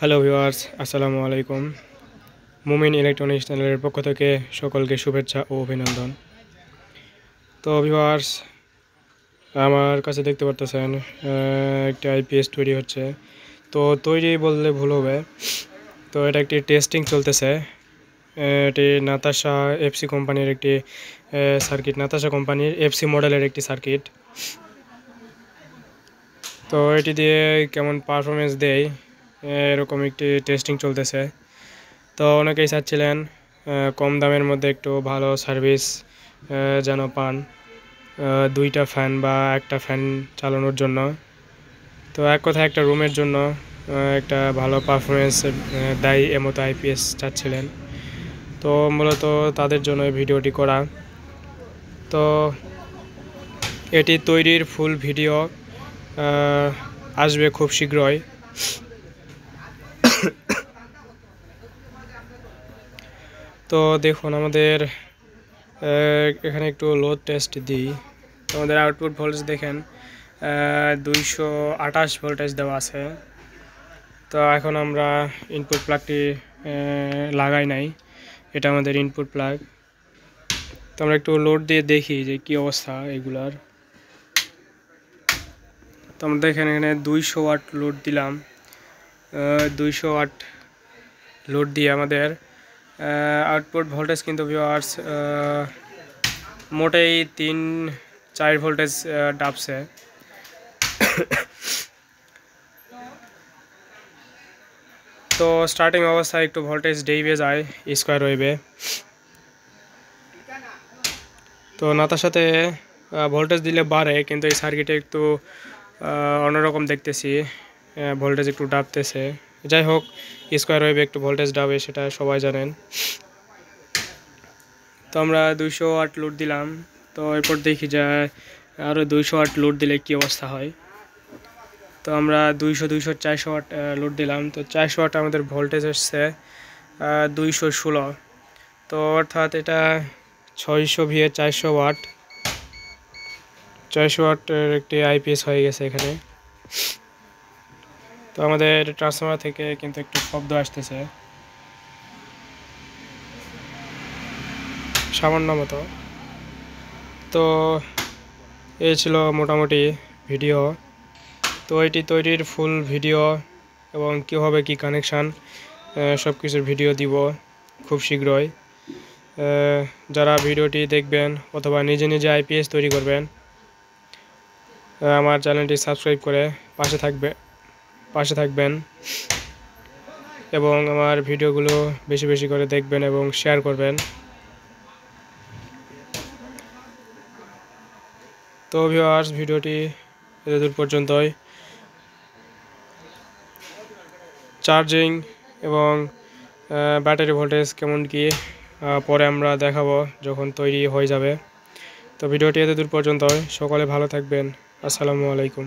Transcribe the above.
Hello viewers, আসসালামু আলাইকুম। মুমিন ইলেকট্রনিক্স চ্যানেলের পক্ষ থেকে সকলকে শুভেচ্ছা ও অভিনন্দন। তো ভিউয়ার্স, আমার কাছে দেখতে পারতেছেন একটা আইপিএস তৈরি হচ্ছে। তো তৈরি বললে ভুল হবে। তো এটা একটি টেস্টিং চলতেছে। এটি নাতাশা এফসি কোম্পানির একটি সার্কিট, নাতাশা কোম্পানির এফসি মডেলের একটি সার্কিট। তো এটি দিয়ে কেমন পারফরমেন্স দেয় এরকম একটি টেস্টিং চলতেছে। তো অনেকেই চাচ্ছিলেন কম দামের মধ্যে একটু ভালো সার্ভিস যেন পান, দুইটা ফ্যান বা একটা ফ্যান চালানোর জন্য। তো এক কথায় একটা রুমের জন্য একটা ভালো পারফরমেন্স দেয় এমতো আইপিএস চাচ্ছিলেন। তো মূলত তাদের জন্য ভিডিওটি করা। তো এটি তৈরির ফুল ভিডিও আসবে খুব শীঘ্রই। তো দেখুন, আমাদের এখানে একটু লোড টেস্ট দিই। তো আমাদের আউটপুট ভোল্টেজ দেখেন 228 ভোল্টেজ দেওয়া আছে। তো এখন আমরা ইনপুট প্লাগটি লাগাই নাই, এটা আমাদের ইনপুট প্লাগ। তো আমরা একটু লোড দিয়ে দেখি যে কি অবস্থা এগুলার। তো আমরা দেখেন এখানে 200 ওয়াট লোড দিলাম। 200 ওয়াট লোড দিয়ে আমাদের আউটপুট ভোল্টেজ কিন্তু ভিউয়ার্স মোটেই 3-4 ভোল্টেজ ডাবছে। তো স্টার্টিং অবস্থায় একটু ভোল্টেজ ডেইবে যায় স্কোয়ার ওয়েভে। তো নাতার সাথে ভোল্টেজ দিলে বাড়ে, কিন্তু এই সার্কিটে একটু অন্যরকম দেখতেছি, ভোল্টেজ একটু ডাবতেছে। যাই হোক, স্কোয়ার ওয়েভে একটু ভোল্টেজ ডাবে, সেটা সবাই জানেন। তো আমরা 200 ওয়াট লোড দিলাম। তো এরপর দেখি যে আরও 200 ওয়াট লোড দিলে কী অবস্থা হয়। তো আমরা 400 ওয়াট লোড দিলাম। তো 400 ওয়াট আমাদের ভোল্টেজ এসছে 216। তো অর্থাৎ এটা 600 ভিএ 400 ওয়াট, 400 ওয়াটের একটি আইপিএস হয়ে গেছে এখানে। তো আমাদের ট্রান্সফরমার থেকে কিন্তু একটু শব্দ আসতেছে সামান্য মতো। তো এই ছিল মোটামুটি ভিডিও। তো এটি তৈরির ফুল ভিডিও এবং কীভাবে কি কানেকশান সব কিছুর ভিডিও দিব খুব শীঘ্রই। যারা ভিডিওটি দেখবেন অথবা নিজে নিজে আইপিএস তৈরি করবেন, আমার চ্যানেলটি সাবস্ক্রাইব করে পাশে থাকবেন এবং আমার ভিডিওগুলো বেশি বেশি করে দেখবেন এবং শেয়ার করবেন। তো ভিউয়ার্স, ভিডিওটি এতদূর পর্যন্তই। চার্জিং এবং ব্যাটারি ভোল্টেজ কেমন কি পরে আমরা দেখাবো যখন তৈরি হয়ে যাবে। তো ভিডিওটি এতদূর পর্যন্তই। সকলে ভালো থাকবেন। আসসালামু আলাইকুম।